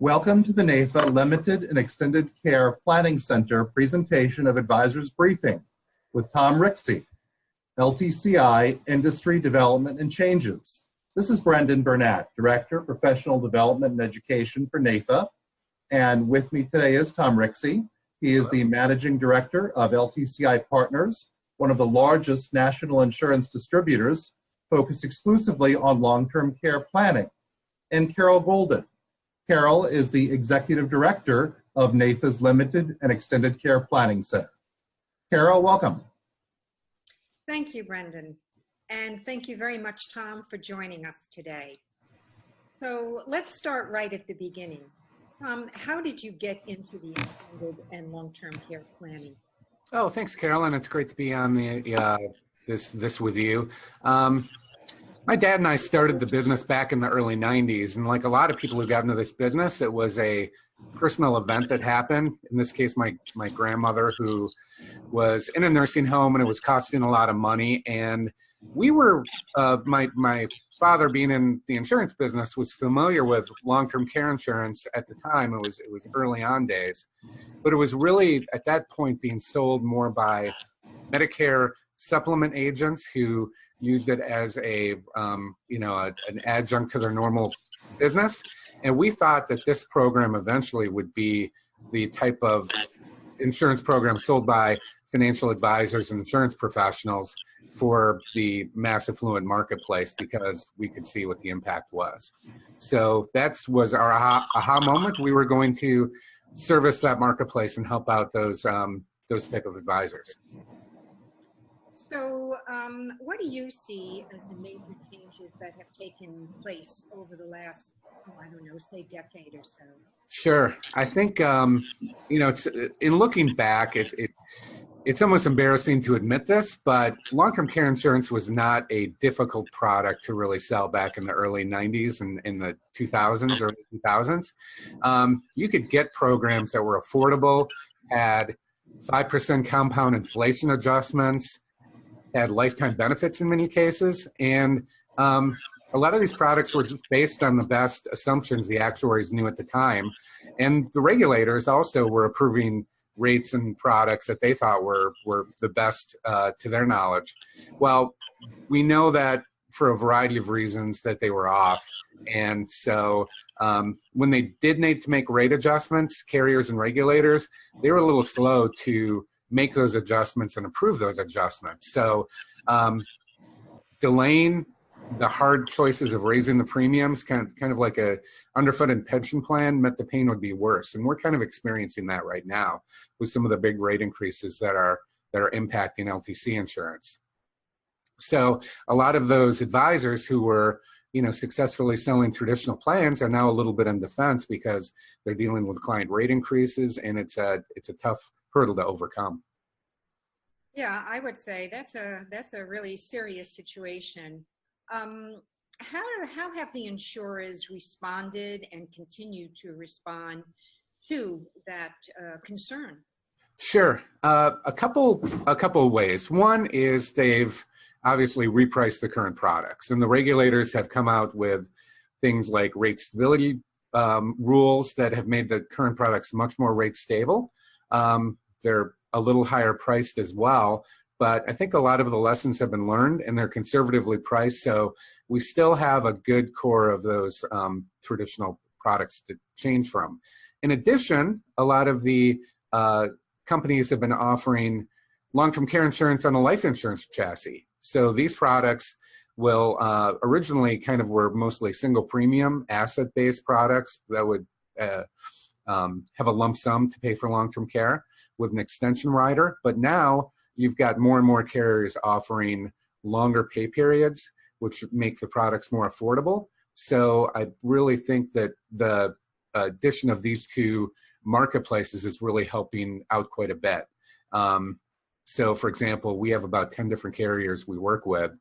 Welcome to the NAFA Limited and Extended Care Planning Center presentation of Advisors Briefing with Tom Rieske, LTCI Industry Development and Changes. This is Brendan Burnett, Director, Professional Development and Education for NAFA. And with me today is Tom Rieske. He is the Managing Director of LTCI Partners, one of the largest national insurance distributors focused exclusively on long-term care planning. And Carol Golden. Carol is the Executive Director of NAFA's Limited and Extended Care Planning Center. Carol, welcome. Thank you, Brendan. And thank you very much, Tom, for joining us today. So let's start right at the beginning. How did you get into the extended and long-term care planning? Oh, thanks, Carolyn. It's great to be on this with you. My dad and I started the business back in the early 90s, and like a lot of people who got into this business, it was a personal event that happened. In this case, my grandmother, who was in a nursing home, and it was costing a lot of money. And we were, my father, being in the insurance business, was familiar with long-term care insurance at the time. It was early on days, but it was really at that point being sold more by Medicare supplement agents who used it as an adjunct to their normal business. And we thought that this program eventually would be the type of insurance program sold by financial advisors and insurance professionals for the mass affluent marketplace, because we could see what the impact was. So that was our aha moment. We were going to service that marketplace and help out those type of advisors. So what do you see as the major changes that have taken place over the last, say decade or so? Sure. I think, it's, in looking back, it's almost embarrassing to admit this, but long-term care insurance was not a difficult product to really sell back in the early 90s and in the 2000s, early 2000s. You could get programs that were affordable, had 5% compound inflation adjustments, had lifetime benefits in many cases, and a lot of these products were just based on the best assumptions the actuaries knew at the time. And the regulators also were approving rates and products that they thought were the best to their knowledge. Well, we know that for a variety of reasons that they were off. And so when they did need to make rate adjustments, carriers and regulators, they were a little slow to make those adjustments and approve those adjustments. So delaying the hard choices of raising the premiums, kind of like a underfunded pension plan, meant the pain would be worse. And we're kind of experiencing that right now with some of the big rate increases that are impacting LTC insurance. So a lot of those advisors who were successfully selling traditional plans are now a little bit on defense because they're dealing with client rate increases, and it's a tough hurdle to overcome. Yeah, I would say that's a really serious situation. How have the insurers responded and continue to respond to that concern? Sure, a couple of ways. One is they've obviously repriced the current products, and the regulators have come out with things like rate stability rules that have made the current products much more rate stable. They're a little higher priced as well, but I think a lot of the lessons have been learned, and they're conservatively priced. So we still have a good core of those traditional products to change from. In addition, a lot of the companies have been offering long-term care insurance on a life insurance chassis. So these products will originally kind of were mostly single premium asset-based products that would have a lump sum to pay for long-term care with an extension rider. But now you've got more and more carriers offering longer pay periods, which make the products more affordable. So I really think that the addition of these two marketplaces is really helping out quite a bit. So for example, we have about 10 different carriers we work with,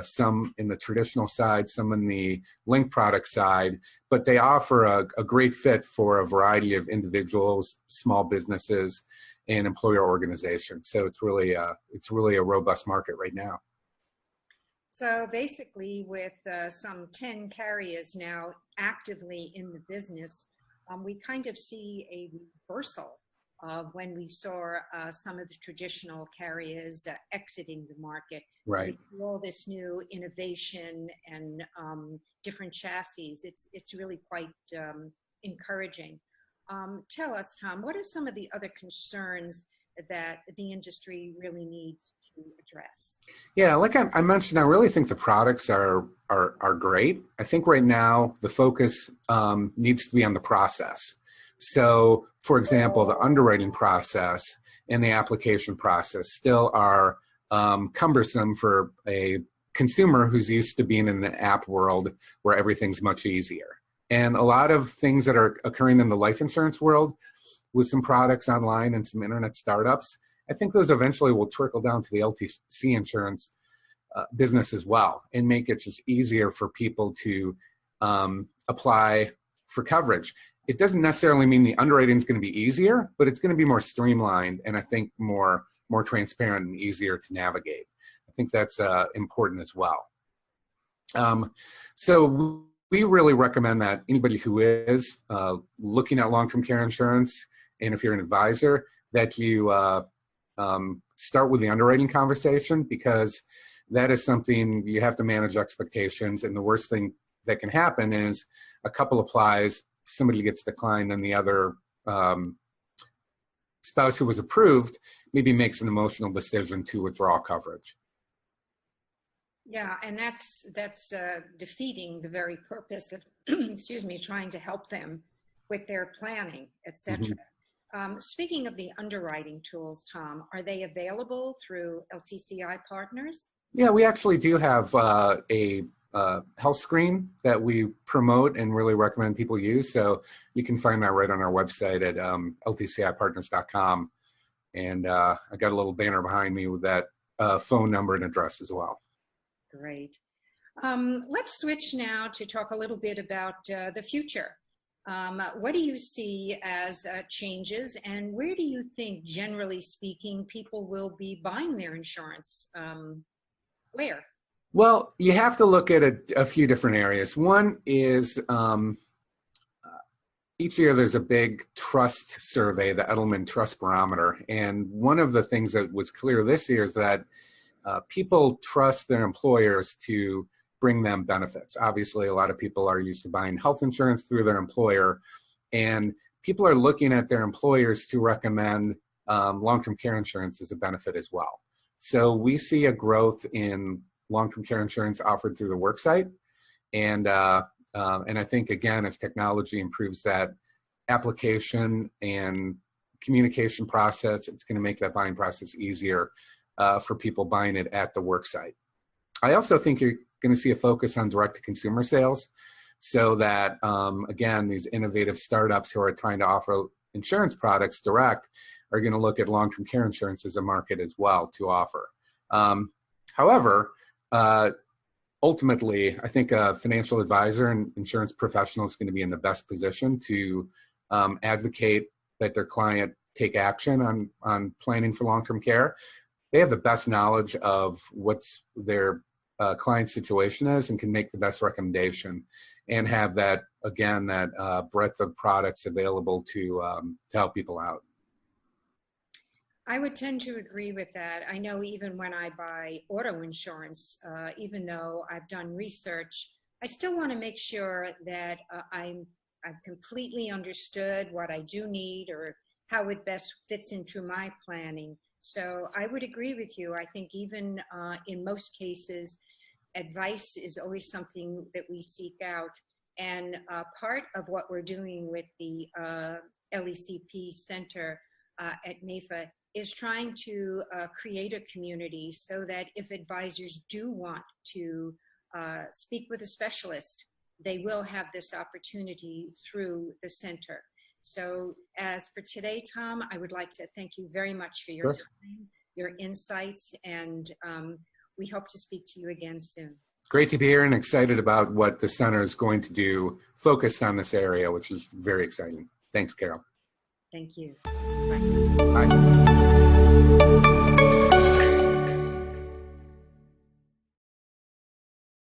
some in the traditional side, some in the linked product side, but they offer a great fit for a variety of individuals, small businesses, and employer organizations. So it's really a robust market right now. So basically, with some 10 carriers now actively in the business, we kind of see a reversal of when we saw some of the traditional carriers exiting the market. Right. We see all this new innovation and different chassis. It's really quite encouraging. Tell us, Tom, what are some of the other concerns that the industry really needs to address? Yeah, like I mentioned, I really think the products are great. I think right now the focus needs to be on the process. So, for example, the underwriting process and the application process still are cumbersome for a consumer who's used to being in the app world where everything's much easier. And a lot of things that are occurring in the life insurance world with some products online and some internet startups, I think those eventually will trickle down to the LTC insurance business as well and make it just easier for people to apply for coverage. It doesn't necessarily mean the underwriting is going to be easier, but it's going to be more streamlined and I think more transparent and easier to navigate. I think that's important as well. So we really recommend that anybody who is looking at long-term care insurance, and if you're an advisor, that you start with the underwriting conversation, because that is something you have to manage expectations. And the worst thing that can happen is a couple applies, somebody gets declined, and the other spouse who was approved maybe makes an emotional decision to withdraw coverage. Yeah, and that's defeating the very purpose of, excuse me, trying to help them with their planning, etc. Speaking of the underwriting tools, Tom, are they available through LTCI partners? Yeah, we actually do have a health screen that we promote and really recommend people use. So you can find that right on our website at ltcipartners.com. And I got a little banner behind me with that phone number and address as well. Great. Let's switch now to talk a little bit about the future. What do you see as changes, and where do you think, generally speaking, people will be buying their insurance? Where? Well, you have to look at a few different areas. One is each year there's a big trust survey, the Edelman Trust Barometer. And one of the things that was clear this year is that people trust their employers to bring them benefits. Obviously, a lot of people are used to buying health insurance through their employer, and people are looking at their employers to recommend long-term care insurance as a benefit as well. So we see a growth in long-term care insurance offered through the worksite, and I think, again, if technology improves that application and communication process, it's going to make that buying process easier for people buying it at the worksite. I also think you're going to see a focus on direct-to-consumer sales, so that, again, these innovative startups who are trying to offer insurance products direct are going to look at long-term care insurance as a market as well to offer. However, ultimately, I think a financial advisor and insurance professional is going to be in the best position to advocate that their client take action on planning for long-term care. They have the best knowledge of what's their client situation is and can make the best recommendation and have that, again, that breadth of products available to help people out. I would tend to agree with that. I know even when I buy auto insurance, even though I've done research, I still want to make sure that I've completely understood what I do need or how it best fits into my planning. So I would agree with you. I think even in most cases, advice is always something that we seek out. And part of what we're doing with the LECP Center at NAIFA is trying to create a community so that if advisors do want to speak with a specialist, they will have this opportunity through the center. So as for today, Tom, I would like to thank you very much for your time, your insights, and we hope to speak to you again soon. Great to be here and excited about what the center is going to do focused on this area, which is very exciting. Thanks, Carol. Thank you. Bye.